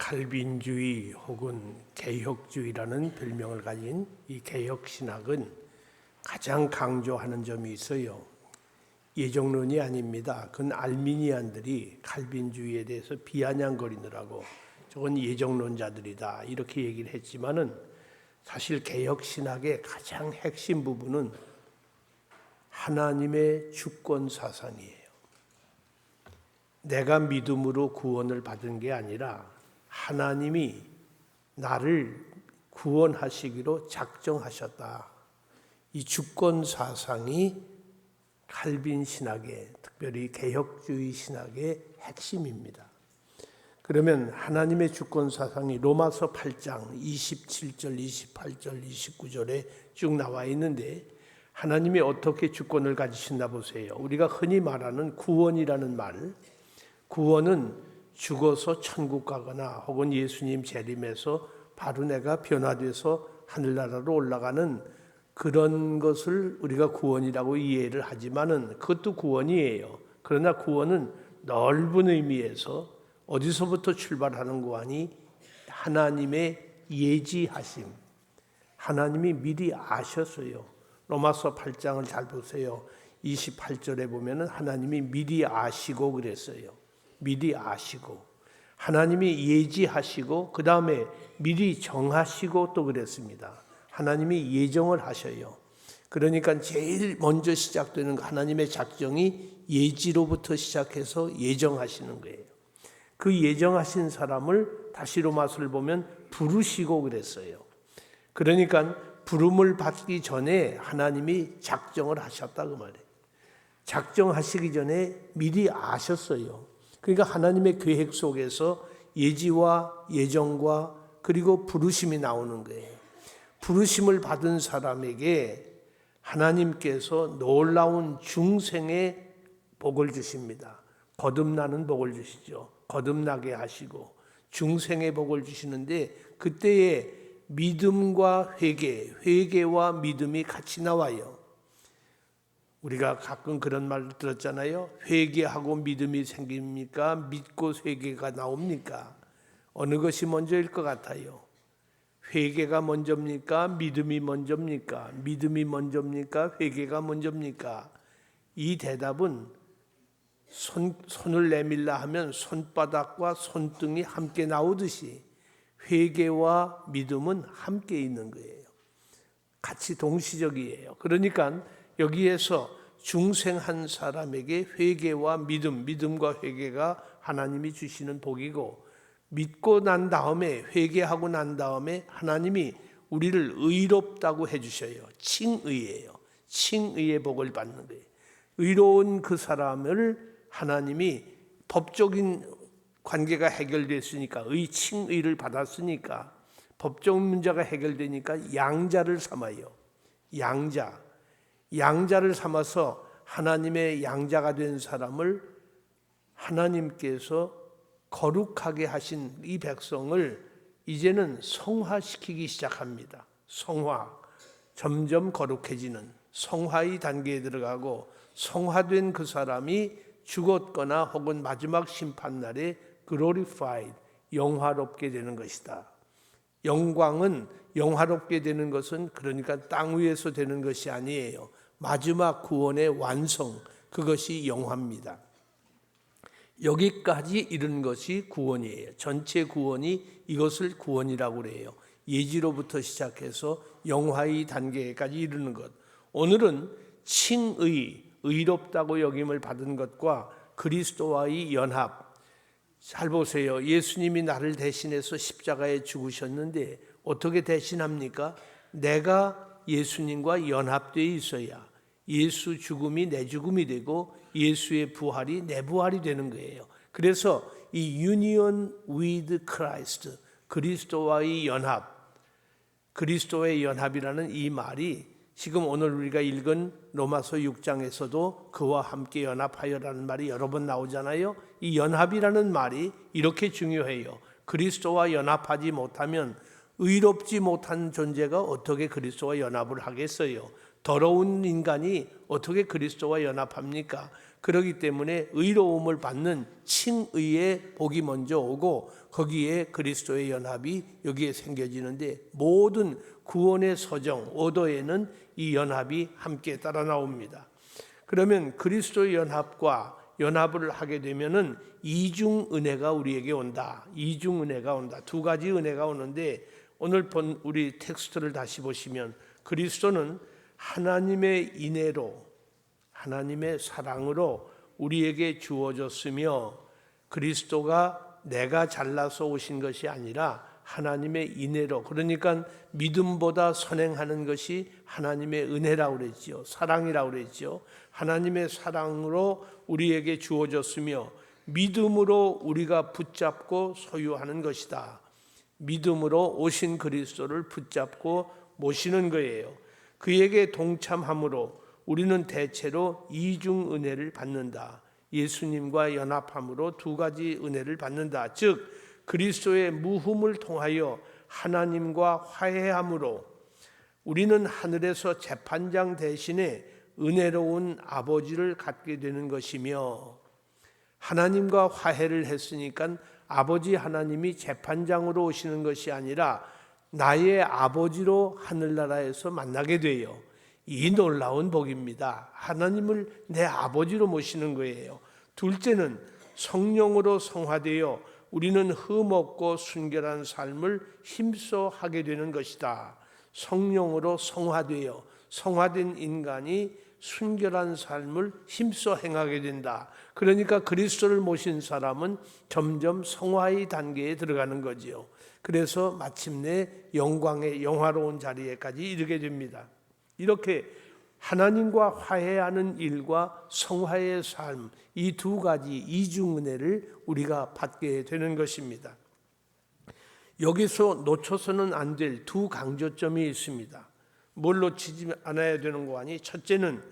칼빈주의 혹은 개혁주의라는 별명을 가진 이 개혁신학은 가장 강조하는 점이 있어요. 예정론이 아닙니다. 그건 알미니안들이 칼빈주의에 대해서 비아냥거리느라고 저건 예정론자들이다 이렇게 얘기를 했지만은 사실 개혁신학의 가장 핵심 부분은 하나님의 주권 사상이에요. 내가 믿음으로 구원을 받은 게 아니라 하나님이 나를 구원하시기로 작정하셨다. 이 주권 사상이 칼빈 신학의, 특별히 개혁주의 신학의 핵심입니다. 그러면 하나님의 주권 사상이 로마서 8장 27절, 28절, 29절에 쭉 나와 있는데 하나님이 어떻게 주권을 가지신다 보세요. 우리가 흔히 말하는 구원이라는 말, 구원은 죽어서 천국 가거나 혹은 예수님 재림해서 바로 내가 변화돼서 하늘나라로 올라가는 그런 것을 우리가 구원이라고 이해를 하지만은 그것도 구원이에요. 그러나 구원은 넓은 의미에서 어디서부터 출발하는 구원이 하나님의 예지하심. 하나님이 미리 아셨어요. 로마서 8장을 잘 보세요. 28절에 보면은 하나님이 미리 아시고 그랬어요. 미리 아시고 하나님이 예지하시고 그 다음에 미리 정하시고 또 그랬습니다. 하나님이 예정을 하셔요. 그러니까 제일 먼저 시작되는 하나님의 작정이 예지로부터 시작해서 예정하시는 거예요. 그 예정하신 사람을 다시 로마서를 보면 부르시고 그랬어요. 그러니까 부름을 받기 전에 하나님이 작정을 하셨다 그 말이에요. 작정하시기 전에 미리 아셨어요. 그러니까 하나님의 계획 속에서 예지와 예정과 그리고 부르심이 나오는 거예요. 부르심을 받은 사람에게 하나님께서 놀라운 중생의 복을 주십니다. 거듭나는 복을 주시죠. 거듭나게 하시고 중생의 복을 주시는데 그때에 믿음과 회개와 믿음이 같이 나와요. 우리가 가끔 그런 말 들었잖아요. 회개하고 믿음이 생깁니까? 믿고 회개가 나옵니까? 어느 것이 먼저일 것 같아요? 회개가 먼저입니까? 믿음이 먼저입니까? 믿음이 먼저입니까? 회개가 먼저입니까? 이 대답은 손을 내밀라 하면 손바닥과 손등이 함께 나오듯이 회개와 믿음은 함께 있는 거예요. 같이 동시적이에요. 그러니까 여기에서 중생 한 사람에게 회개와 믿음과 회개가 하나님이 주시는 복이고 믿고 난 다음에 회개하고 난 다음에 하나님이 우리를 의롭다고 해주셔요. 칭의예요. 칭의의 복을 받는 거예요. 의로운 그 사람을 하나님이 법적인 관계가 해결됐으니까 칭의를 받았으니까 법적 문제가 해결되니까 양자를 삼아요. 양자를 삼아서 하나님의 양자가 된 사람을 하나님께서 거룩하게 하신 이 백성을 이제는 성화시키기 시작합니다. 성화, 점점 거룩해지는 성화의 단계에 들어가고 성화된 그 사람이 죽었거나 혹은 마지막 심판날에 glorified, 영화롭게 되는 것이다. 영광은 영화롭게 되는 것은 그러니까 땅 위에서 되는 것이 아니에요. 마지막 구원의 완성, 그것이 영화입니다. 여기까지 이른 것이 구원이에요. 전체 구원이 이것을 구원이라고 그래요. 예지로부터 시작해서 영화의 단계까지 이르는 것. 오늘은 칭의, 의롭다고 여김을 받은 것과 그리스도와의 연합. 잘 보세요. 예수님이 나를 대신해서 십자가에 죽으셨는데 어떻게 대신합니까? 내가 예수님과 연합되어 있어야 예수 죽음이 내 죽음이 되고 예수의 부활이 내 부활이 되는 거예요. 그래서 이 union with Christ, 그리스도와의 연합, 그리스도의 연합이라는 이 말이 지금 오늘 우리가 읽은 로마서 6장에서도 그와 함께 연합하여라는 말이 여러 번 나오잖아요. 이 연합이라는 말이 이렇게 중요해요. 그리스도와 연합하지 못하면 의롭지 못한 존재가 어떻게 그리스도와 연합을 하겠어요? 더러운 인간이 어떻게 그리스도와 연합합니까? 그렇기 때문에 의로움을 받는 칭의의 복이 먼저 오고 거기에 그리스도의 연합이 여기에 생겨지는데 모든 구원의 서정, 오더에는 이 연합이 함께 따라 나옵니다. 그러면 그리스도의 연합과 연합을 하게 되면은 이중 은혜가 우리에게 온다. 이중 은혜가 온다. 두 가지 은혜가 오는데 오늘 본 우리 텍스트를 다시 보시면 그리스도는 하나님의 인애로 하나님의 사랑으로 우리에게 주어졌으며 그리스도가 내가 잘나서 오신 것이 아니라 하나님의 인애로 그러니까 믿음보다 선행하는 것이 하나님의 은혜라고 그랬지요. 사랑이라고 그랬지요. 하나님의 사랑으로 우리에게 주어졌으며 믿음으로 우리가 붙잡고 소유하는 것이다. 믿음으로 오신 그리스도를 붙잡고 모시는 거예요. 그에게 동참함으로 우리는 대체로 이중 은혜를 받는다. 예수님과 연합함으로 두 가지 은혜를 받는다. 즉 그리스도의 무흠을 통하여 하나님과 화해함으로 우리는 하늘에서 재판장 대신에 은혜로운 아버지를 갖게 되는 것이며 하나님과 화해를 했으니까 아버지 하나님이 재판장으로 오시는 것이 아니라 나의 아버지로 하늘나라에서 만나게 돼요. 이 놀라운 복입니다. 하나님을 내 아버지로 모시는 거예요. 둘째는 성령으로 성화되어 우리는 흠없고 순결한 삶을 힘써 하게 되는 것이다. 성령으로 성화되어 성화된 인간이 순결한 삶을 힘써 행하게 된다. 그러니까 그리스도를 모신 사람은 점점 성화의 단계에 들어가는 거지요. 그래서 마침내 영광의 영화로운 자리에까지 이르게 됩니다. 이렇게 하나님과 화해하는 일과 성화의 삶, 이 두 가지 이중 은혜를 우리가 받게 되는 것입니다. 여기서 놓쳐서는 안 될 두 강조점이 있습니다. 뭘 놓치지 않아야 되는 거 아니? 첫째는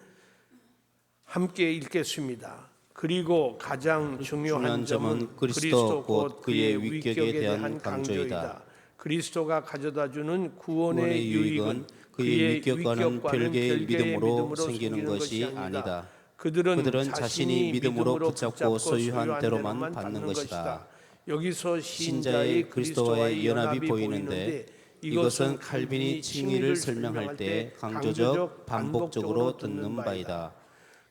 함께 읽겠습니다. 그리고 가장 중요한 점은 그리스도 곧 그의 위격에 대한 강조이다. 그리스도가 가져다주는 구원의 유익은 그의 위격과는 별개의 믿음으로 생기는 것이 아니다. 그들은 자신이 믿음으로 붙잡고 소유한 대로만 받는 것이다. 여기서 신자의 그리스도와의 연합이 보이는데 이것은 칼빈이 칭의를 설명할 때 강조적 반복적으로 듣는 바이다.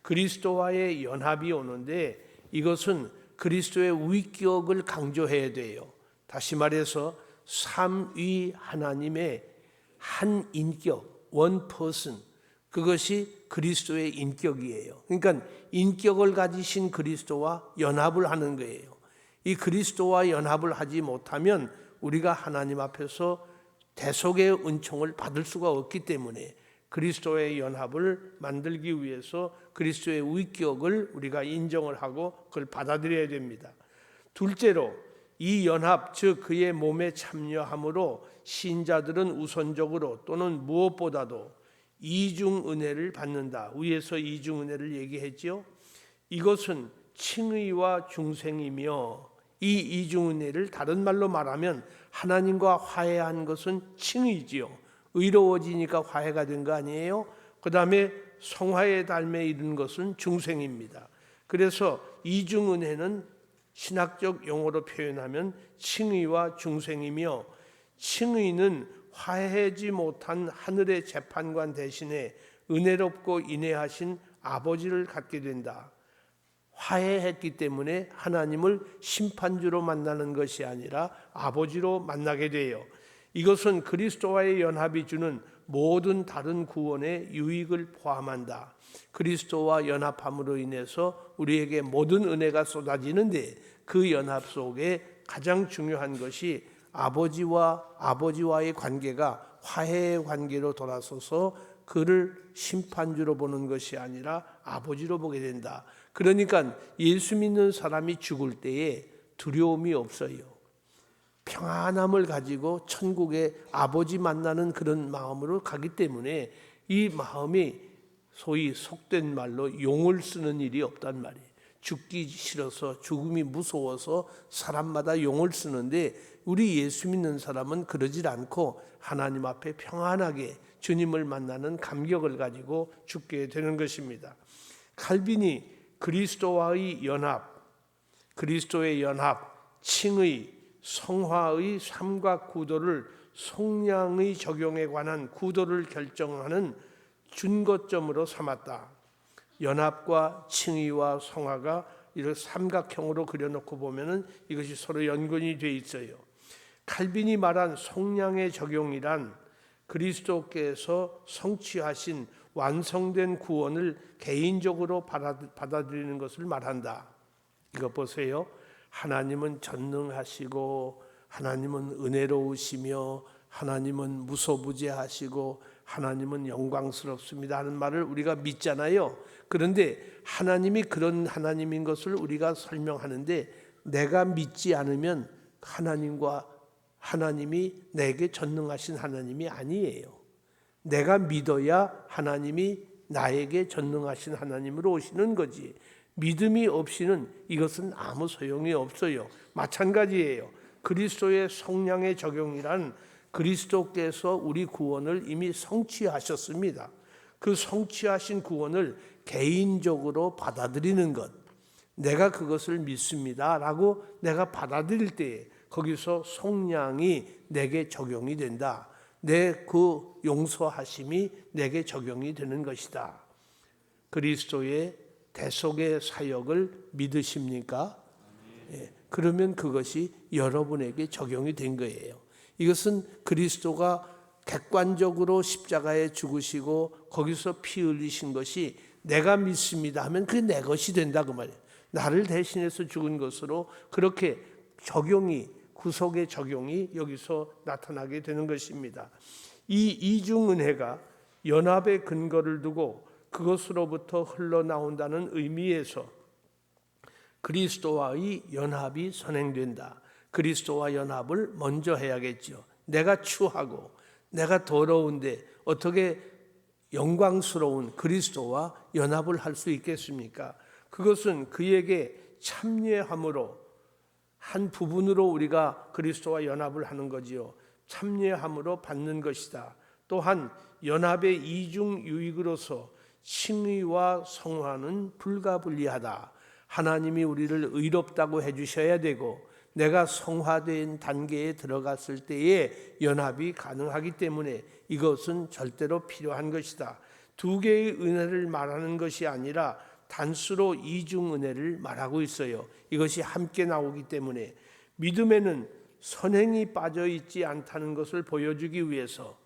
그리스도와의 연합이 오는데 이것은 그리스도의 위격을 강조해야 돼요. 다시 말해서 삼위 하나님의 한 인격, 원 퍼슨, 그것이 그리스도의 인격이에요. 그러니까 인격을 가지신 그리스도와 연합을 하는 거예요. 이 그리스도와 연합을 하지 못하면 우리가 하나님 앞에서 대속의 은총을 받을 수가 없기 때문에 그리스도의 연합을 만들기 위해서 그리스도의 위격을 우리가 인정을 하고 그걸 받아들여야 됩니다. 둘째로 이 연합, 즉 그의 몸에 참여함으로 신자들은 우선적으로 또는 무엇보다도 이중 은혜를 받는다. 위에서 이중 은혜를 얘기했죠. 이것은 칭의와 중생이며 이 이중 은혜를 다른 말로 말하면 하나님과 화해한 것은 칭의지요. 의로워지니까 화해가 된 거 아니에요? 그 다음에 성화의 달에 이른 것은 중생입니다. 그래서 이중 은혜는 신학적 용어로 표현하면 칭의와 중생이며 칭의는 화해하지 못한 하늘의 재판관 대신에 은혜롭고 인애하신 아버지를 갖게 된다. 화해했기 때문에 하나님을 심판주로 만나는 것이 아니라 아버지로 만나게 돼요. 이것은 그리스도와의 연합이 주는 모든 다른 구원의 유익을 포함한다. 그리스도와 연합함으로 인해서 우리에게 모든 은혜가 쏟아지는데 그 연합 속에 가장 중요한 것이 아버지와의 관계가 화해의 관계로 돌아서서 그를 심판주로 보는 것이 아니라 아버지로 보게 된다. 그러니까 예수 믿는 사람이 죽을 때에 두려움이 없어요. 평안함을 가지고 천국에 아버지 만나는 그런 마음으로 가기 때문에 이 마음이 소위 속된 말로 용을 쓰는 일이 없단 말이에요. 죽기 싫어서, 죽음이 무서워서 사람마다 용을 쓰는데 우리 예수 믿는 사람은 그러질 않고 하나님 앞에 평안하게 주님을 만나는 감격을 가지고 죽게 되는 것입니다. 칼빈이 그리스도와의 연합, 그리스도의 연합, 칭의, 성화의 삼각구도를 속량의 적용에 관한 구도를 결정하는 준거점으로 삼았다. 연합과 칭의와 성화가 이렇게 삼각형으로 그려놓고 보면은 이것이 서로 연관이 돼 있어요. 칼빈이 말한 속량의 적용이란 그리스도께서 성취하신 완성된 구원을 개인적으로 받아들이는 것을 말한다. 이거 보세요. 하나님은 전능하시고 하나님은 은혜로우시며 하나님은 무소부재하시고 하나님은 영광스럽습니다 하는 말을 우리가 믿잖아요. 그런데 하나님이 그런 하나님인 것을 우리가 설명하는데 내가 믿지 않으면 하나님이 내게 전능하신 하나님이 아니에요. 내가 믿어야 하나님이 나에게 전능하신 하나님으로 오시는 거지. 믿음이 없이는 이것은 아무 소용이 없어요. 마찬가지예요. 그리스도의 속량의 적용이란 그리스도께서 우리 구원을 이미 성취하셨습니다. 그 성취하신 구원을 개인적으로 받아들이는 것, 내가 그것을 믿습니다 라고 내가 받아들일 때 거기서 속량이 내게 적용이 된다. 내 그 용서하심이 내게 적용이 되는 것이다. 그리스도의 대속의 사역을 믿으십니까? 그러면 그것이 여러분에게 적용이 된 거예요. 이것은 그리스도가 객관적으로 십자가에 죽으시고 거기서 피 흘리신 것이 내가 믿습니다 하면 그게 내 것이 된다 그 말이에요. 나를 대신해서 죽은 것으로 그렇게 구속의 적용이 여기서 나타나게 되는 것입니다. 이 이중은혜가 연합의 근거를 두고 그것으로부터 흘러나온다는 의미에서 그리스도와의 연합이 선행된다. 그리스도와 연합을 먼저 해야겠죠. 내가 추하고 내가 더러운데 어떻게 영광스러운 그리스도와 연합을 할 수 있겠습니까? 그것은 그에게 참여함으로 한 부분으로 우리가 그리스도와 연합을 하는 거지요. 참여함으로 받는 것이다. 또한 연합의 이중 유익으로서 칭의와 성화는 불가분리하다. 하나님이 우리를 의롭다고 해주셔야 되고 내가 성화된 단계에 들어갔을 때에 연합이 가능하기 때문에 이것은 절대로 필요한 것이다. 두 개의 은혜를 말하는 것이 아니라 단수로 이중 은혜를 말하고 있어요. 이것이 함께 나오기 때문에 믿음에는 선행이 빠져 있지 않다는 것을 보여주기 위해서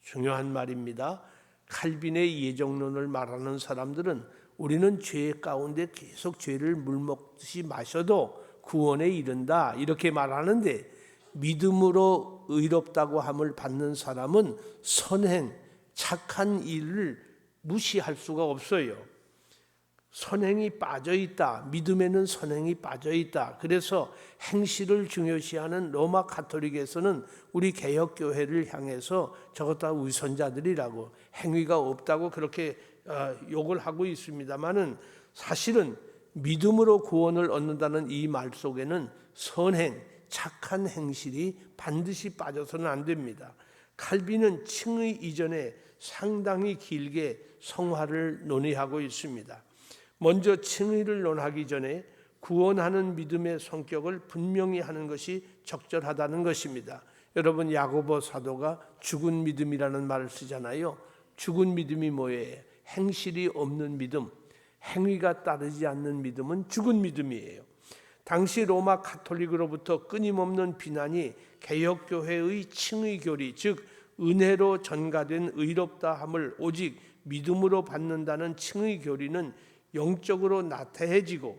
중요한 말입니다. 칼빈의 예정론을 말하는 사람들은 우리는 죄 가운데 계속 죄를 물먹듯이 마셔도 구원에 이른다 이렇게 말하는데 믿음으로 의롭다고 함을 받는 사람은 선행, 착한 일을 무시할 수가 없어요. 선행이 빠져 있다. 믿음에는 선행이 빠져 있다. 그래서 행실을 중요시하는 로마 가톨릭에서는 우리 개혁교회를 향해서 저것 다 위선자들이라고 행위가 없다고 그렇게 욕을 하고 있습니다만은 사실은 믿음으로 구원을 얻는다는 이 말 속에는 선행, 착한 행실이 반드시 빠져서는 안 됩니다. 칼빈은 칭의 이전에 상당히 길게 성화를 논의하고 있습니다. 먼저 칭의를 논하기 전에 구원하는 믿음의 성격을 분명히 하는 것이 적절하다는 것입니다. 여러분 야고보 사도가 죽은 믿음이라는 말을 쓰잖아요. 죽은 믿음이 뭐예요? 행실이 없는 믿음, 행위가 따르지 않는 믿음은 죽은 믿음이에요. 당시 로마 가톨릭으로부터 끊임없는 비난이 개혁교회의 칭의 교리, 즉 은혜로 전가된 의롭다함을 오직 믿음으로 받는다는 칭의 교리는 영적으로 나태해지고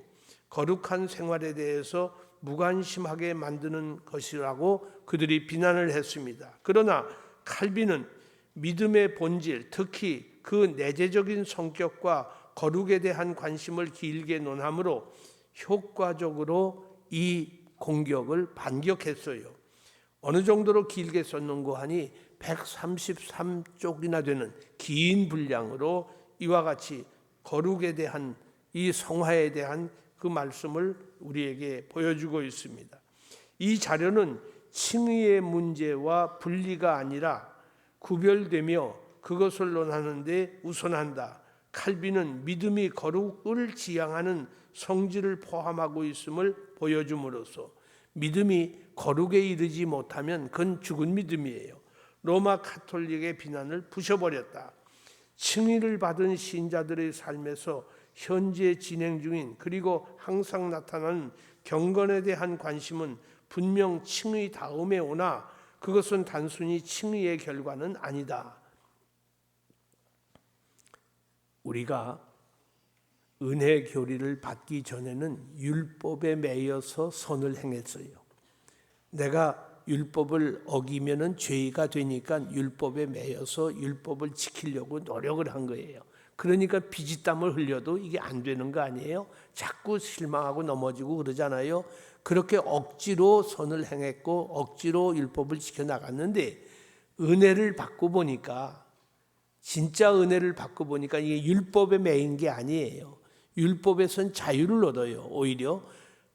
거룩한 생활에 대해서 무관심하게 만드는 것이라고 그들이 비난을 했습니다. 그러나 칼빈은 믿음의 본질, 특히 그 내재적인 성격과 거룩에 대한 관심을 길게 논함으로 효과적으로 이 공격을 반격했어요. 어느 정도로 길게 썼는고 하니 133쪽이나 되는 긴 분량으로 이와 같이 거룩에 대한 이 성화에 대한 그 말씀을 우리에게 보여주고 있습니다. 이 자료는 칭의의 문제와 분리가 아니라 구별되며 그것을 논하는 데 우선한다. 칼빈은 믿음이 거룩을 지향하는 성질을 포함하고 있음을 보여줌으로써 믿음이 거룩에 이르지 못하면 그건 죽은 믿음이에요. 로마 카톨릭의 비난을 부셔버렸다. 칭의를 받은 신자들의 삶에서 현재 진행 중인 그리고 항상 나타나는 경건에 대한 관심은 분명 칭의 다음에 오나 그것은 단순히 칭의의 결과는 아니다. 우리가 은혜 교리를 받기 전에는 율법에 매여서 선을 행했어요. 내가 율법을 어기면은 죄가 되니까 율법에 매여서 율법을 지키려고 노력을 한 거예요. 그러니까 피지땀을 흘려도 이게 안 되는 거 아니에요? 자꾸 실망하고 넘어지고 그러잖아요. 그렇게 억지로 선을 행했고 억지로 율법을 지켜나갔는데 은혜를 받고 보니까 진짜 은혜를 받고 보니까 이게 율법에 매인 게 아니에요. 율법에선 자유를 얻어요. 오히려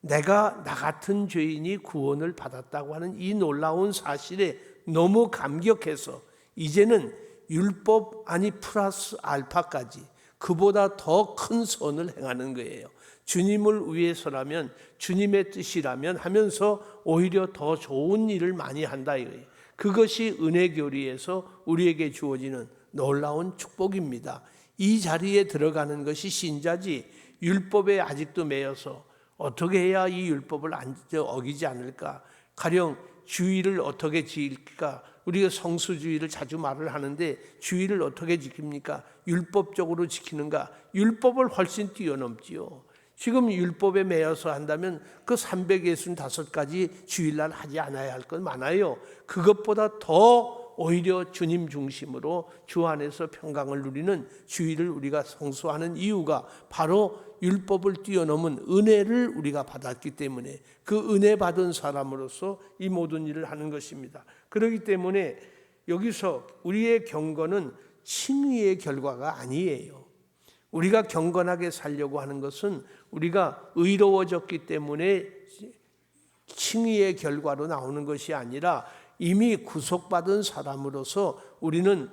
내가 나 같은 죄인이 구원을 받았다고 하는 이 놀라운 사실에 너무 감격해서 이제는 율법 아니 플러스 알파까지 그보다 더 큰 선을 행하는 거예요. 주님을 위해서라면 주님의 뜻이라면 하면서 오히려 더 좋은 일을 많이 한다 이거예요. 그것이 은혜 교리에서 우리에게 주어지는 놀라운 축복입니다. 이 자리에 들어가는 것이 신자지 율법에 아직도 매여서 어떻게 해야 이 율법을 어기지 않을까? 가령 주의를 어떻게 지킬까? 우리가 성수주의를 자주 말을 하는데 주의를 어떻게 지킵니까? 율법적으로 지키는가? 율법을 훨씬 뛰어넘지요. 지금 율법에 매여서 한다면 그 365가지 주일날 하지 않아야 할 건 많아요. 그것보다 더 오히려 주님 중심으로 주 안에서 평강을 누리는 주일을 우리가 성수하는 이유가 바로 율법을 뛰어넘은 은혜를 우리가 받았기 때문에 그 은혜 받은 사람으로서 이 모든 일을 하는 것입니다. 그렇기 때문에 여기서 우리의 경건은 칭의의 결과가 아니에요. 우리가 경건하게 살려고 하는 것은 우리가 의로워졌기 때문에 칭의의 결과로 나오는 것이 아니라 이미 구속받은 사람으로서 우리는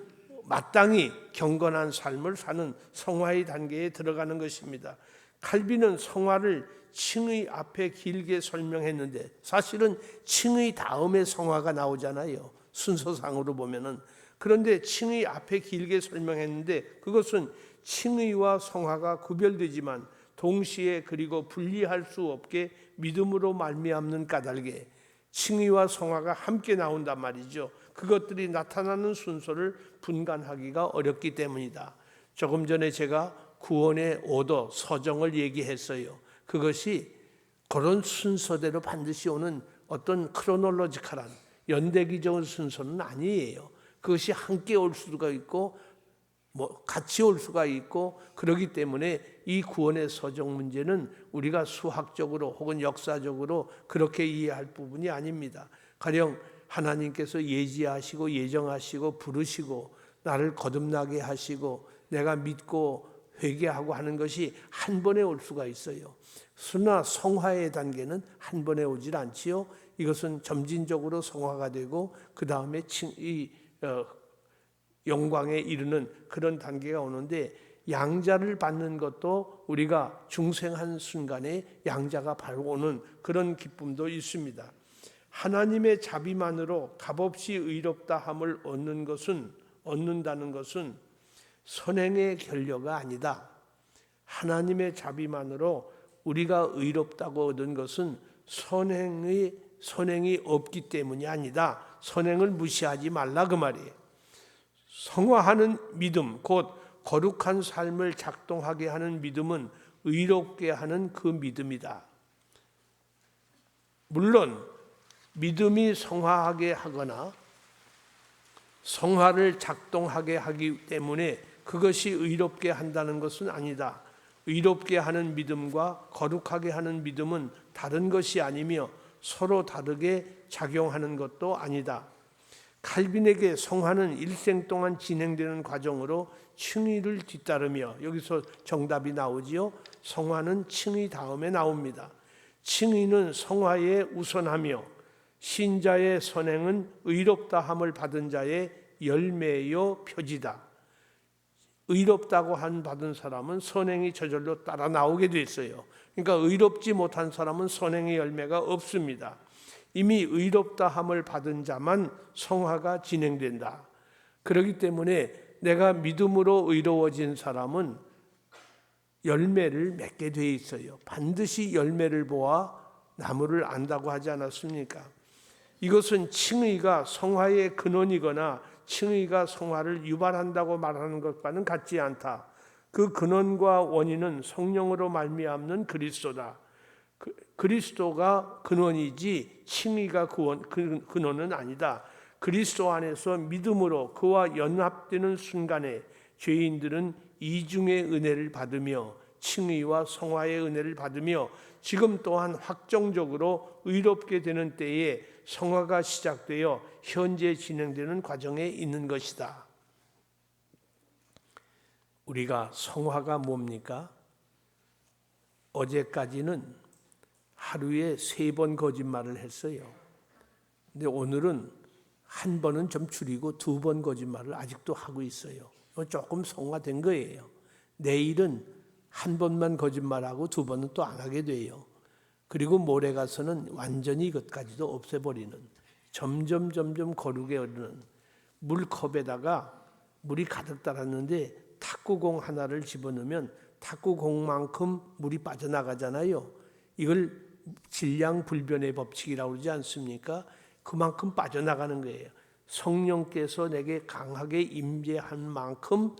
마땅히 경건한 삶을 사는 성화의 단계에 들어가는 것입니다. 칼빈은 성화를 칭의 앞에 길게 설명했는데 사실은 칭의 다음에 성화가 나오잖아요. 순서상으로 보면은. 그런데 칭의 앞에 길게 설명했는데 그것은 칭의와 성화가 구별되지만 동시에 그리고 분리할 수 없게 믿음으로 말미암는 까닭에 칭의와 성화가 함께 나온단 말이죠. 그것들이 나타나는 순서를 분간하기가 어렵기 때문이다. 조금 전에 제가 구원의 오더, 서정을 얘기했어요. 그것이 그런 순서대로 반드시 오는 어떤 크로놀로지컬한 연대기적인 순서는 아니에요. 그것이 함께 올 수가 있고 같이 올 수가 있고 그렇기 때문에 이 구원의 서정 문제는 우리가 수학적으로 혹은 역사적으로 그렇게 이해할 부분이 아닙니다. 가령 하나님께서 예지하시고 예정하시고 부르시고 나를 거듭나게 하시고 내가 믿고 회개하고 하는 것이 한 번에 올 수가 있어요. 그러나 성화의 단계는 한 번에 오질 않지요. 이것은 점진적으로 성화가 되고 그 다음에 영광에 이르는 그런 단계가 오는데 양자를 받는 것도 우리가 중생한 순간에 양자가 바로 오는 그런 기쁨도 있습니다. 하나님의 자비만으로 값없이 의롭다 함을 얻는다는 것은 선행의 결과가 아니다. 하나님의 자비만으로 우리가 의롭다고 얻은 것은 선행이 없기 때문이 아니다. 선행을 무시하지 말라 그 말이에요. 성화하는 믿음, 곧 거룩한 삶을 작동하게 하는 믿음은 의롭게 하는 그 믿음이다. 물론 믿음이 성화하게 하거나 성화를 작동하게 하기 때문에 그것이 의롭게 한다는 것은 아니다. 의롭게 하는 믿음과 거룩하게 하는 믿음은 다른 것이 아니며 서로 다르게 작용하는 것도 아니다. 칼빈에게 성화는 일생 동안 진행되는 과정으로 칭의를 뒤따르며, 여기서 정답이 나오지요. 성화는 칭의 다음에 나옵니다. 칭의는 성화에 우선하며 신자의 선행은 의롭다함을 받은 자의 열매요 표지다. 의롭다고 한 받은 사람은 선행이 저절로 따라 나오게 돼 있어요. 그러니까 의롭지 못한 사람은 선행의 열매가 없습니다. 이미 의롭다함을 받은 자만 성화가 진행된다. 그렇기 때문에 내가 믿음으로 의로워진 사람은 열매를 맺게 돼 있어요. 반드시 열매를 보아 나무를 안다고 하지 않았습니까? 이것은 칭의가 성화의 근원이거나 칭의가 성화를 유발한다고 말하는 것과는 같지 않다. 그 근원과 원인은 성령으로 말미암는 그리스도다. 그리스도가 근원이지 칭의가 근원은 아니다. 그리스도 안에서 믿음으로 그와 연합되는 순간에 죄인들은 이중의 은혜를 받으며 칭의와 성화의 은혜를 받으며 지금 또한 확정적으로 의롭게 되는 때에 성화가 시작되어 현재 진행되는 과정에 있는 것이다. 우리가 성화가 뭡니까? 어제까지는 하루에 3번 거짓말을 했어요. 근데 오늘은 한 번은 좀 줄이고 2번 거짓말을 아직도 하고 있어요. 조금 성화된 거예요. 내일은 한 번만 거짓말하고 2번은 또 안 하게 돼요. 그리고 모레 가서는 완전히 이것까지도 없애버리는, 점점 거룩에 오르는, 물컵에다가 물이 가득 달았는데 탁구공 하나를 집어넣으면 탁구공만큼 물이 빠져나가잖아요. 이걸 질량불변의 법칙이라고 그러지 않습니까? 그만큼 빠져나가는 거예요. 성령께서 내게 강하게 임재한 만큼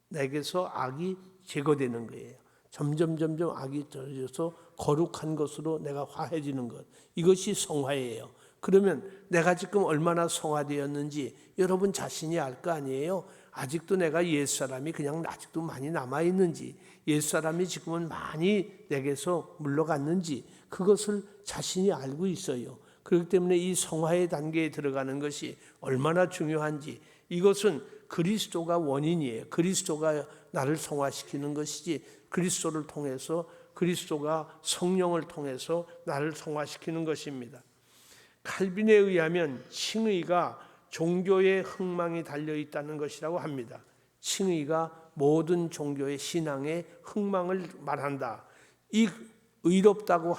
내게서 악이 제거되는 거예요. 점점 악이 떨어져서 거룩한 것으로 내가 화해지는 것. 이것이 성화예요. 그러면 내가 지금 얼마나 성화되었는지 여러분 자신이 알 거 아니에요? 아직도 내가 옛사람이 그냥 아직도 많이 남아있는지, 옛사람이 지금은 많이 내게서 물러갔는지 그것을 자신이 알고 있어요. 그렇기 때문에 이 성화의 단계에 들어가는 것이 얼마나 중요한지, 이것은 그리스도가 원인이에요. 그리스도가 나를 성화시키는 것이지, 그리스도를 통해서, 그리스도가 성령을 통해서 나를 성화시키는 것입니다. 칼빈에 의하면 칭의가 종교의 흥망이 달려있다는 것이라고 합니다. 칭의가 모든 종교의 신앙의 흥망을 말한다. 이 의롭다고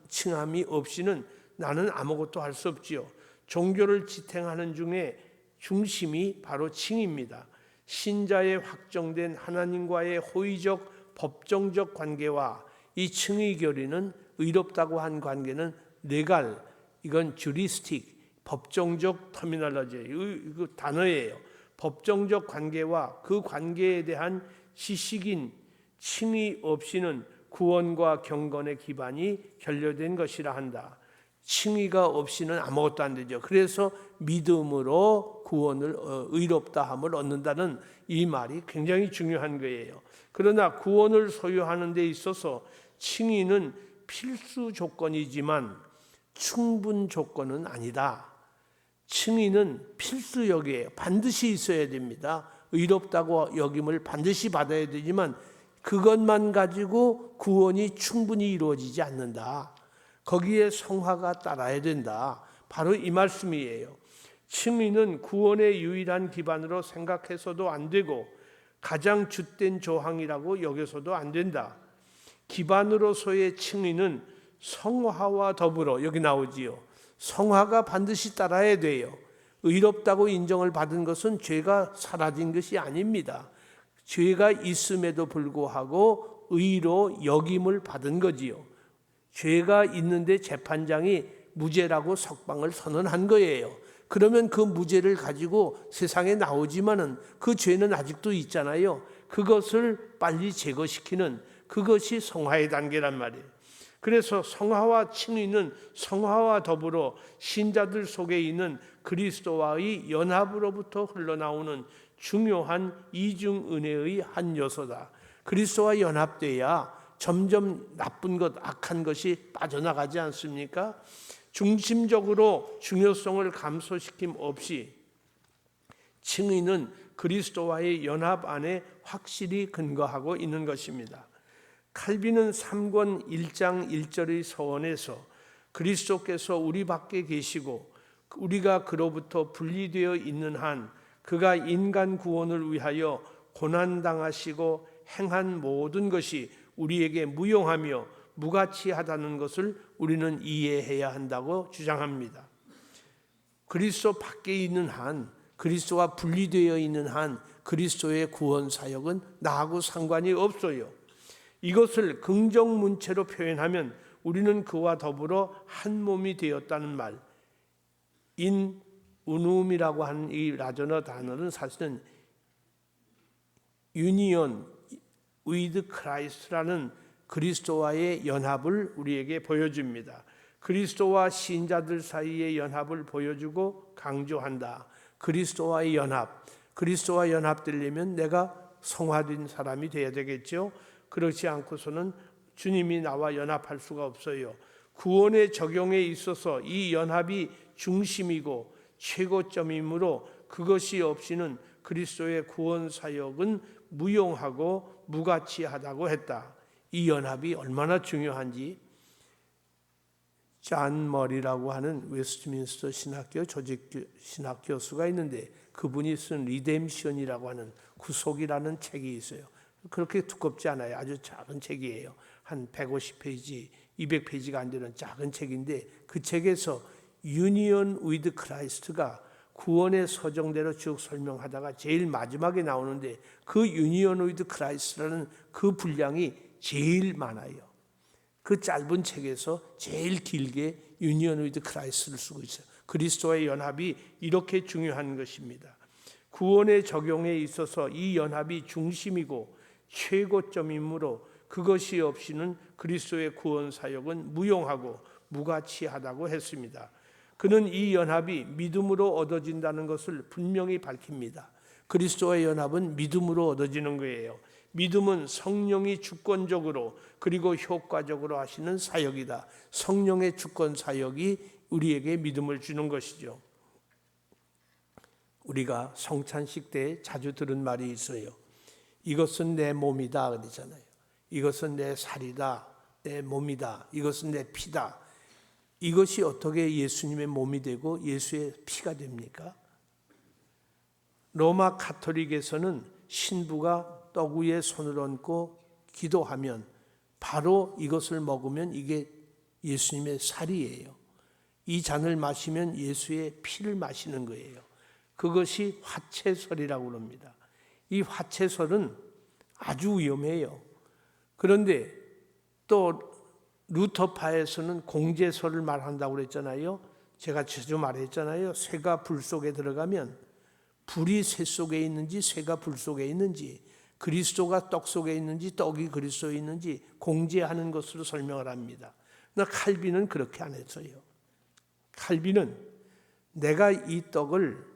칭함이 없이는 나는 아무것도 할 수 없지요. 종교를 지탱하는 중에 중심이 바로 칭의입니다. 신자의 확정된 하나님과의 호의적 법정적 관계와 이 칭의 교리는, 의롭다고 한 관계는 레갈, 이건 주리스틱, 법정적 터미널로지, 그 단어예요. 법정적 관계와 그 관계에 대한 지식인 칭의 없이는 구원과 경건의 기반이 결여된 것이라 한다. 칭의가 없이는 아무것도 안 되죠. 그래서 믿음으로 구원을, 의롭다함을 얻는다는 이 말이 굉장히 중요한 거예요. 그러나 구원을 소유하는 데 있어서 칭의는 필수 조건이지만 충분 조건은 아니다. 칭의는 필수역이에요. 반드시 있어야 됩니다. 의롭다고 여김을 반드시 받아야 되지만 그것만 가지고 구원이 충분히 이루어지지 않는다. 거기에 성화가 따라야 된다. 바로 이 말씀이에요. 칭의는 구원의 유일한 기반으로 생각해서도 안 되고 가장 죗된 조항이라고 여겨서도 안 된다. 기반으로서의 칭의는 성화와 더불어, 여기 나오지요. 성화가 반드시 따라야 돼요. 의롭다고 인정을 받은 것은 죄가 사라진 것이 아닙니다. 죄가 있음에도 불구하고 의로 여김을 받은 거지요. 죄가 있는데 재판장이 무죄라고 석방을 선언한 거예요. 그러면 그 무죄를 가지고 세상에 나오지만은 그 죄는 아직도 있잖아요. 그것을 빨리 제거시키는, 그것이 성화의 단계란 말이에요. 그래서 성화와 칭의는 성화와 더불어 신자들 속에 있는 그리스도와의 연합으로부터 흘러나오는 중요한 이중 은혜의 한 요소다. 그리스도와 연합돼야 점점 나쁜 것, 악한 것이 빠져나가지 않습니까? 중심적으로 중요성을 감소시킴 없이 칭의는 그리스도와의 연합 안에 확실히 근거하고 있는 것입니다. 칼빈은 3권 1장 1절의 서원에서 그리스도께서 우리 밖에 계시고 우리가 그로부터 분리되어 있는 한 그가 인간 구원을 위하여 고난당하시고 행한 모든 것이 우리에게 무용하며 무가치하다는 것을 우리는 이해해야 한다고 주장합니다. 그리스도 밖에 있는 한, 그리스도와 분리되어 있는 한 그리스도의 구원 사역은 나하고 상관이 없어요. 이것을 긍정 문체로 표현하면 우리는 그와 더불어 한 몸이 되었다는 말, 인 우눔이라고 하는 이 라조너 단어는 사실은 union with Christ라는 그리스도와의 연합을 우리에게 보여줍니다. 그리스도와 신자들 사이의 연합을 보여주고 강조한다. 그리스도와의 연합, 그리스도와 연합되려면 내가 성화된 사람이 되어야 되겠죠. 그렇지 않고서는 주님이 나와 연합할 수가 없어요. 구원의 적용에 있어서 이 연합이 중심이고 최고점이므로 그것이 없이는 그리스도의 구원 사역은 무용하고 무가치하다고 했다. 이 연합이 얼마나 중요한지 존 머리라고 하는 웨스트민스터 신학교 조직 신학 교수가 있는데 그분이 쓴 리뎀션이라고 하는 구속이라는 책이 있어요. 그렇게 두껍지 않아요. 아주 작은 책이에요. 한 150페이지, 200페이지가 안 되는 작은 책인데 그 책에서 유니언 위드 크라이스트가 구원의 서정대로 쭉 설명하다가 제일 마지막에 나오는데 그 유니언 위드 크라이스트라는 그 분량이 제일 많아요. 그 짧은 책에서 제일 길게 유니언 위드 크라이스트를 쓰고 있어요. 그리스도와의 연합이 이렇게 중요한 것입니다. 구원의 적용에 있어서 이 연합이 중심이고 최고점이므로 그것이 없이는 그리스도의 구원 사역은 무용하고 무가치하다고 했습니다. 그는 이 연합이 믿음으로 얻어진다는 것을 분명히 밝힙니다. 그리스도와의 연합은 믿음으로 얻어지는 거예요. 믿음은 성령이 주권적으로 그리고 효과적으로 하시는 사역이다. 성령의 주권 사역이 우리에게 믿음을 주는 것이죠. 우리가 성찬식 때 자주 들은 말이 있어요. 이것은 내 몸이다 그러잖아요. 이것은 내 살이다, 내 몸이다. 이것은 내 피다. 이것이 어떻게 예수님의 몸이 되고 예수의 피가 됩니까? 로마 가톨릭에서는 신부가 떡 위에 손을 얹고 기도하면 바로 이것을 먹으면 이게 예수님의 살이에요. 이 잔을 마시면 예수의 피를 마시는 거예요. 그것이 화채설이라고 합니다. 이 화채설은 아주 위험해요. 그런데 또 루터파에서는 공제설을 말한다고 그랬잖아요. 제가 자주 말했잖아요. 쇠가 불 속에 들어가면 불이 쇠 속에 있는지 쇠가 불 속에 있는지 그리스도가 떡 속에 있는지 떡이 그리스도에 있는지 공제하는 것으로 설명을 합니다. 그러나 칼빈은 그렇게 안 했어요. 칼빈은 내가 이 떡을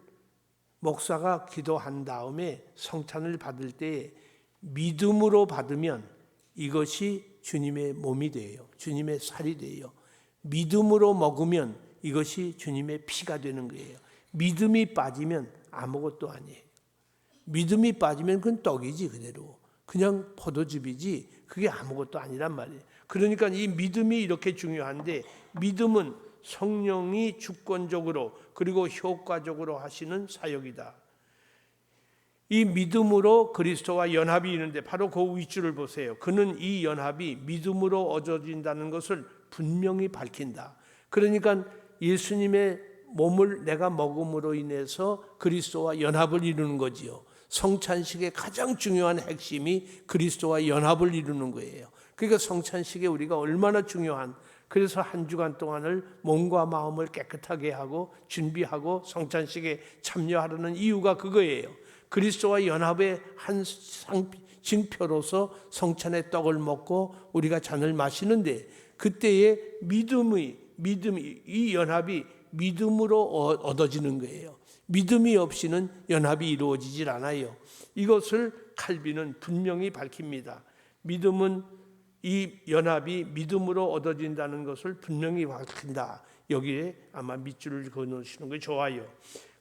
목사가 기도한 다음에 성찬을 받을 때 믿음으로 받으면 이것이 주님의 몸이 돼요. 주님의 살이 돼요. 믿음으로 먹으면 이것이 주님의 피가 되는 거예요. 믿음이 빠지면 아무것도 아니에요. 믿음이 빠지면 그건 떡이지 그대로. 그냥 포도즙이지 그게 아무것도 아니란 말이에요. 그러니까 이 믿음이 이렇게 중요한데 믿음은 성령이 주권적으로 그리고 효과적으로 하시는 사역이다. 이 믿음으로 그리스도와 연합이 있는데 바로 그 윗줄을 보세요. 그는 이 연합이 믿음으로 얻어진다는 것을 분명히 밝힌다. 그러니까 예수님의 몸을 내가 먹음으로 인해서 그리스도와 연합을 이루는 거지요. 성찬식의 가장 중요한 핵심이 그리스도와 연합을 이루는 거예요. 그러니까 성찬식에 우리가 얼마나 중요한, 그래서 한 주간 동안을 몸과 마음을 깨끗하게 하고 준비하고 성찬식에 참여하려는 이유가 그거예요. 그리스도와 연합의 한 징표로서 성찬의 떡을 먹고 우리가 잔을 마시는데 그때의 믿음이 이 연합이 믿음으로 얻어지는 거예요. 믿음이 없이는 연합이 이루어지질 않아요. 이것을 칼빈은 분명히 밝힙니다. 믿음은 이 연합이 믿음으로 얻어진다는 것을 분명히 밝힌다. 여기에 아마 밑줄을 그어놓으시는 게 좋아요.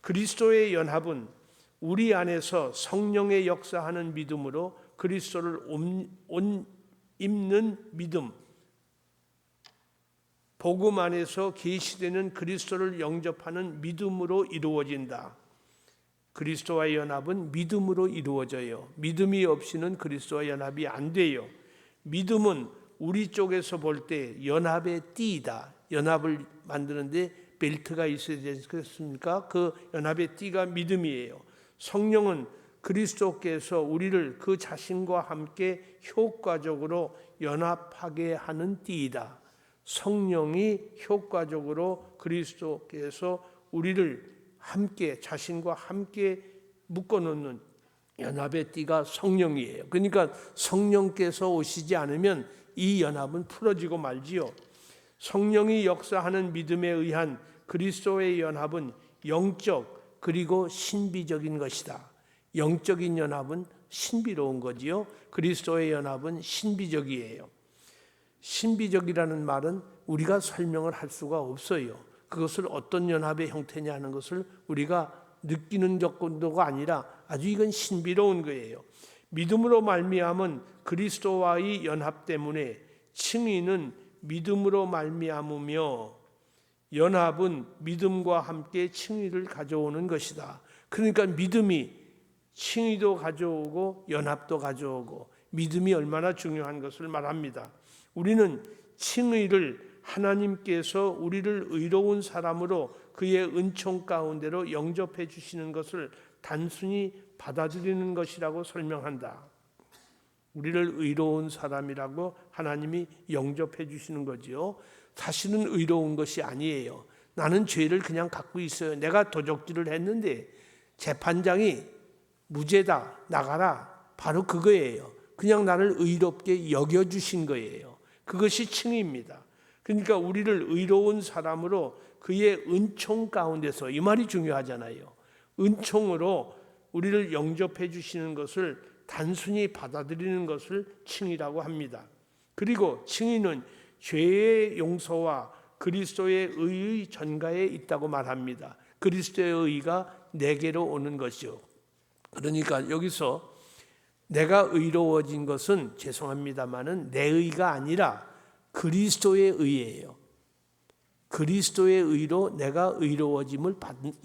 그리스도의 연합은 우리 안에서 성령의 역사하는 믿음으로 그리스도를 입는 믿음, 복음 안에서 계시되는 그리스도를 영접하는 믿음으로 이루어진다. 그리스도와의 연합은 믿음으로 이루어져요. 믿음이 없이는 그리스도와 연합이 안 돼요. 믿음은 우리 쪽에서 볼 때 연합의 띠이다. 연합을 만드는데 벨트가 있어야 되지 않습니까? 그 연합의 띠가 믿음이에요. 성령은 그리스도께서 우리를 그 자신과 함께 효과적으로 연합하게 하는 띠이다. 성령이 효과적으로 그리스도께서 우리를 함께 자신과 함께 묶어놓는 연합의 띠가 성령이에요. 그러니까 성령께서 오시지 않으면 이 연합은 풀어지고 말지요. 성령이 역사하는 믿음에 의한 그리스도의 연합은 영적 그리고 신비적인 것이다. 영적인 연합은 신비로운 거지요. 그리스도의 연합은 신비적이에요. 신비적이라는 말은 우리가 설명을 할 수가 없어요. 그것을 어떤 연합의 형태냐 하는 것을 우리가 느끼는 정도가 아니라 아주 이건 신비로운 거예요. 믿음으로 말미암은 그리스도와의 연합 때문에 칭의는 믿음으로 말미암으며 연합은 믿음과 함께 칭의를 가져오는 것이다. 그러니까 믿음이 칭의도 가져오고 연합도 가져오고 믿음이 얼마나 중요한 것을 말합니다. 우리는 칭의를 하나님께서 우리를 의로운 사람으로 그의 은총 가운데로 영접해 주시는 것을 단순히 받아들이는 것이라고 설명한다. 우리를 의로운 사람이라고 하나님이 영접해 주시는 거지요. 사실은 의로운 것이 아니에요. 나는 죄를 그냥 갖고 있어요. 내가 도적질을 했는데 재판장이 무죄다, 나가라. 바로 그거예요. 그냥 나를 의롭게 여겨주신 거예요. 그것이 칭의입니다. 그러니까 우리를 의로운 사람으로 그의 은총 가운데서, 이 말이 중요하잖아요. 은총으로 우리를 영접해 주시는 것을 단순히 받아들이는 것을 칭의라고 합니다. 그리고 칭의는 죄의 용서와 그리스도의 의의 전가에 있다고 말합니다. 그리스도의 의가 내게로 오는 것이요. 그러니까 여기서 내가 의로워진 것은 죄송합니다마는 내 의가 아니라 그리스도의 의예요. 그리스도의 의로 내가 의로워짐을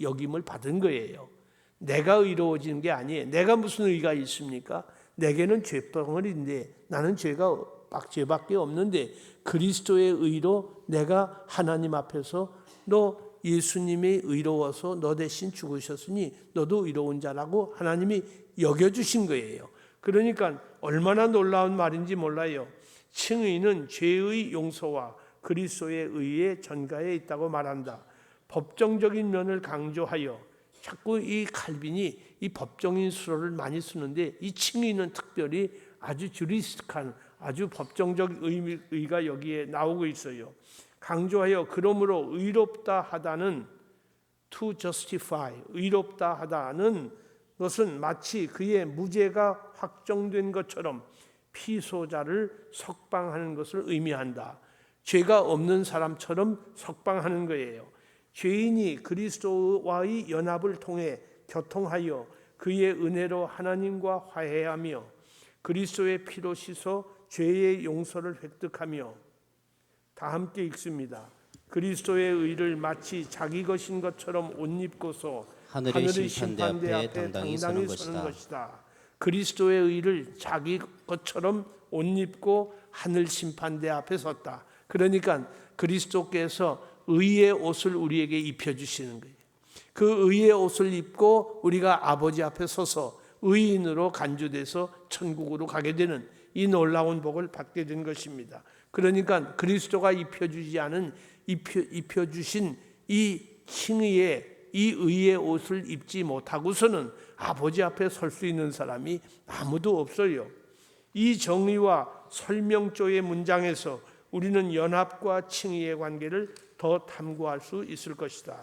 여김을 받은 거예요. 내가 의로워지는 게 아니에요. 내가 무슨 의가 있습니까? 내게는 죄덩어리인데 나는 죄밖에 없는데 그리스도의 의로 내가 하나님 앞에서 너 예수님이 의로워서 너 대신 죽으셨으니 너도 의로운 자라고 하나님이 여겨주신 거예요. 그러니까 얼마나 놀라운 말인지 몰라요. 칭의는 죄의 용서와 그리스도의 의의 전가에 있다고 말한다. 법정적인 면을 강조하여 자꾸 이 칼빈이 이 법정인 수로를 많이 쓰는데 이 칭의는 특별히 아주 주리스틱한 아주 법정적 의가 여기에 나오고 있어요. 강조하여 그러므로 의롭다 하다는 to justify 의롭다 하다는 것은 마치 그의 무죄가 확정된 것처럼 피소자를 석방하는 것을 의미한다. 죄가 없는 사람처럼 석방하는 거예요. 죄인이 그리스도와의 연합을 통해 교통하여 그의 은혜로 하나님과 화해하며 그리스도의 피로 씻어 죄의 용서를 획득하며 다 함께 읽습니다. 그리스도의 의를 마치 자기 것인 것처럼 옷 입고서 하늘의 심판대 앞에 당당히 서는 것이다. 그리스도의 의를 자기 것처럼 옷 입고 하늘 심판대 앞에 섰다. 그러니까 그리스도께서 의의 옷을 우리에게 입혀주시는 거예요. 그 의의 옷을 입고 우리가 아버지 앞에 서서 의인으로 간주돼서 천국으로 가게 되는 이 놀라운 복을 받게 된 것입니다. 그러니까 그리스도가 입혀주신 이 칭의의 이 의의 옷을 입지 못하고서는 아버지 앞에 설 수 있는 사람이 아무도 없어요. 이 정의와 설명조의 문장에서 우리는 연합과 칭의의 관계를 더 탐구할 수 있을 것이다.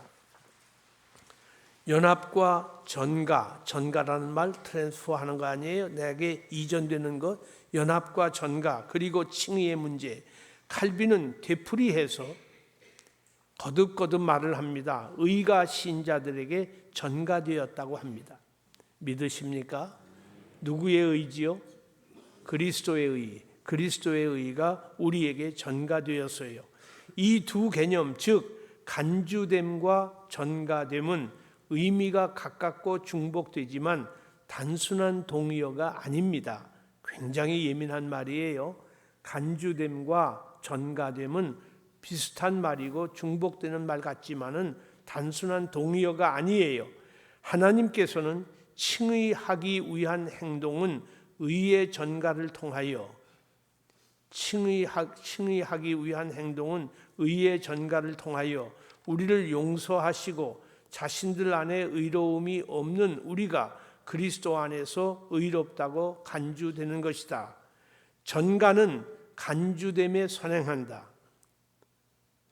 연합과 전가라는 말 트랜스퍼하는 거 아니에요? 내게 이전되는 것, 연합과 전가 그리고 칭의의 문제. 칼빈은 되풀이해서 거듭거듭 말을 합니다. 의가 신자들에게 전가되었다고 합니다. 믿으십니까? 누구의 의지요? 그리스도의 의. 그리스도의 의가 우리에게 전가되었어요. 이 두 개념, 즉 간주됨과 전가됨은 의미가 가깝고 중복되지만 단순한 동의어가 아닙니다. 굉장히 예민한 말이에요. 간주됨과 전가됨은 비슷한 말이고 중복되는 말 같지만은 단순한 동의어가 아니에요. 하나님께서는 칭의하기 위한 행동은 의의 전가를 통하여 칭의하기 위한 행동은 의의 전가를 통하여 우리를 용서하시고 자신들 안에 의로움이 없는 우리가 그리스도 안에서 의롭다고 간주되는 것이다. 전가는 간주됨에 선행한다.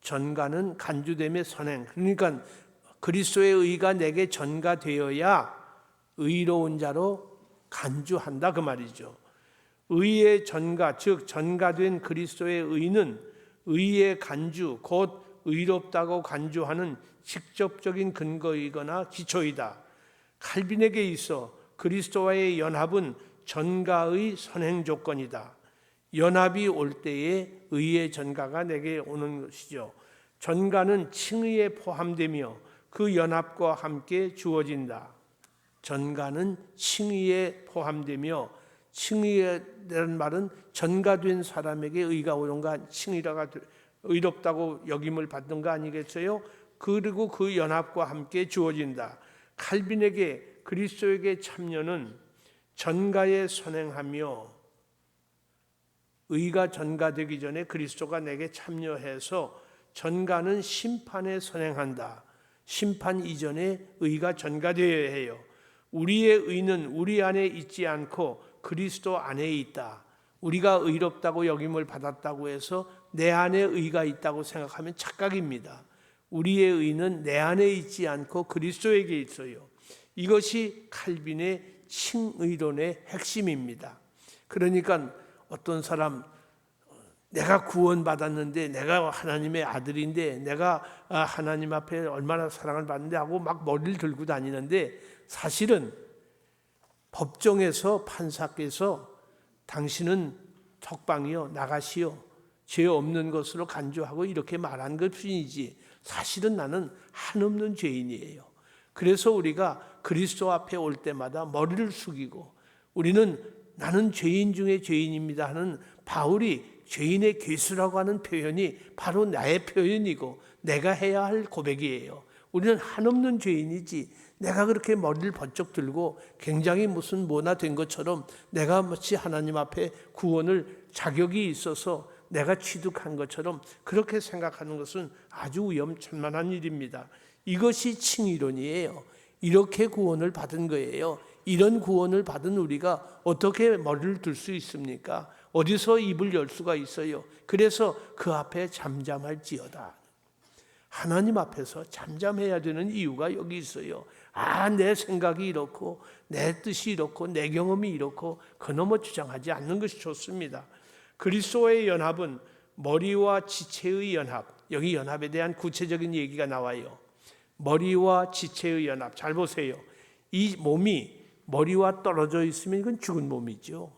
전가는 간주됨의 선행. 그러니까 그리스도의 의가 내게 전가되어야 의로운 자로 간주한다 그 말이죠. 의의 전가, 즉 전가된 그리스도의 의는 의의 간주, 곧 의롭다고 간주하는 직접적인 근거이거나 기초이다. 칼빈에게 있어 그리스도와의 연합은 전가의 선행 조건이다. 연합이 올 때에 의의 전가가 내게 오는 것이죠. 전가는 칭의에 포함되며 그 연합과 함께 주어진다. 전가는 칭의에 포함되며, 칭의라는 말은 전가된 사람에게 의가 오는가, 칭의라가 의롭다고 여김을 받는 거 아니겠어요? 그리고 그 연합과 함께 주어진다. 칼빈에게 그리스도에게 참여는 전가에 선행하며, 의가 전가되기 전에 그리스도가 내게 참여해서 전가는 심판에 선행한다. 심판 이전에 의가 전가되어야 해요. 우리의 의는 우리 안에 있지 않고 그리스도 안에 있다. 우리가 의롭다고 여김을 받았다고 해서 내 안에 의가 있다고 생각하면 착각입니다. 우리의 의는 내 안에 있지 않고 그리스도에게 있어요. 이것이 칼빈의 칭의론의 핵심입니다. 그러니까 어떤 사람, 내가 구원받았는데, 내가 하나님의 아들인데, 내가 하나님 앞에 얼마나 사랑을 받는데 하고 막 머리를 들고 다니는데, 사실은 법정에서 판사께서 당신은 석방이요, 나가시오, 죄 없는 것으로 간주하고 이렇게 말한 것 뿐이지 사실은 나는 한없는 죄인이에요. 그래서 우리가 그리스도 앞에 올 때마다 머리를 숙이고, 우리는 나는 죄인 중에 죄인입니다 하는 바울이 죄인의 괴수라고 하는 표현이 바로 나의 표현이고 내가 해야 할 고백이에요. 우리는 한없는 죄인이지, 내가 그렇게 머리를 번쩍 들고 굉장히 무슨 뭐나 된 것처럼 내가 마치 하나님 앞에 구원을 자격이 있어서 내가 취득한 것처럼 그렇게 생각하는 것은 아주 위험천만한 일입니다. 이것이 칭의론이에요. 이렇게 구원을 받은 거예요. 이런 구원을 받은 우리가 어떻게 머리를 들 수 있습니까? 어디서 입을 열 수가 있어요? 그래서 그 앞에 잠잠할지어다. 하나님 앞에서 잠잠해야 되는 이유가 여기 있어요. 내 생각이 이렇고 내 뜻이 이렇고 내 경험이 이렇고 그놈을 주장하지 않는 것이 좋습니다. 그리스도의 연합은 머리와 지체의 연합, 여기 연합에 대한 구체적인 얘기가 나와요. 머리와 지체의 연합, 잘 보세요. 이 몸이 머리와 떨어져 있으면 이건 죽은 몸이죠.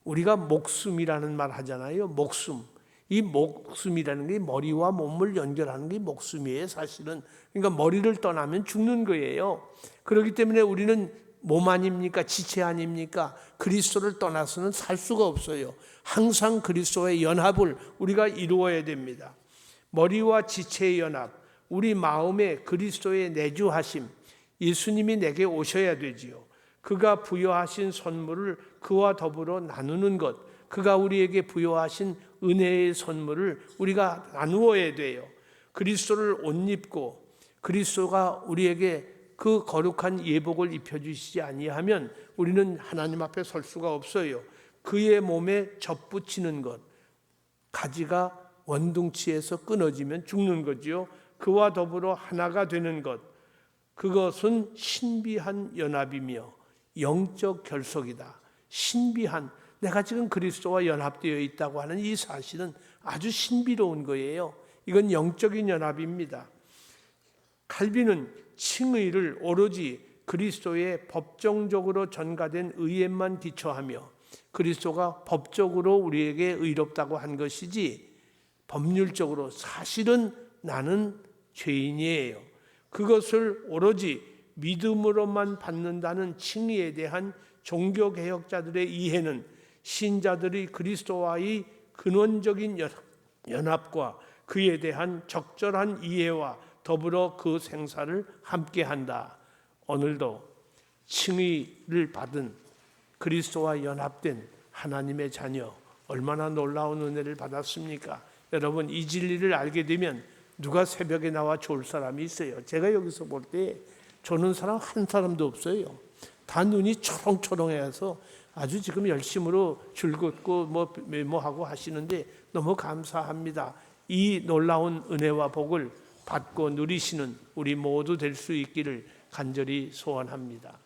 우리가 목숨이라는 말 하잖아요. 목숨. 이 목숨이라는 게 머리와 몸을 연결하는 게 목숨이에요, 사실은. 그러니까 머리를 떠나면 죽는 거예요. 그렇기 때문에 우리는 몸 아닙니까? 지체 아닙니까? 그리스도를 떠나서는 살 수가 없어요. 항상 그리스도의 연합을 우리가 이루어야 됩니다. 머리와 지체의 연합, 우리 마음에 그리스도의 내주하심, 예수님이 내게 오셔야 되지요. 그가 부여하신 선물을 그와 더불어 나누는 것, 그가 우리에게 부여하신 은혜의 선물을 우리가 나누어야 돼요. 그리스도를 옷 입고 그리스도가 우리에게 그 거룩한 예복을 입혀주시지 아니하면 우리는 하나님 앞에 설 수가 없어요. 그의 몸에 접붙이는 것, 가지가 원둥치에서 끊어지면 죽는 거지요. 그와 더불어 하나가 되는 것, 그것은 신비한 연합이며 영적 결속이다. 신비한, 내가 지금 그리스도와 연합되어 있다고 하는 이 사실은 아주 신비로운 거예요. 이건 영적인 연합입니다. 칼빈은 칭의를 오로지 그리스도의 법정적으로 전가된 의에만 기초하며 그리스도가 법적으로 우리에게 의롭다고 한 것이지 법률적으로 사실은 나는 죄인이에요. 그것을 오로지 믿음으로만 받는다는 칭의에 대한 종교개혁자들의 이해는 신자들이 그리스도와의 근원적인 연합과 그에 대한 적절한 이해와 더불어 그 생사를 함께한다. 오늘도 칭의를 받은 그리스도와 연합된 하나님의 자녀, 얼마나 놀라운 은혜를 받았습니까? 여러분, 이 진리를 알게 되면 누가 새벽에 나와 졸 사람이 있어요? 제가 여기서 볼 때 조는 사람 한 사람도 없어요. 다 눈이 초롱초롱해서 아주 지금 열심으로 줄긋고 메모하고 하시는데 너무 감사합니다. 이 놀라운 은혜와 복을 받고 누리시는 우리 모두 될 수 있기를 간절히 소원합니다.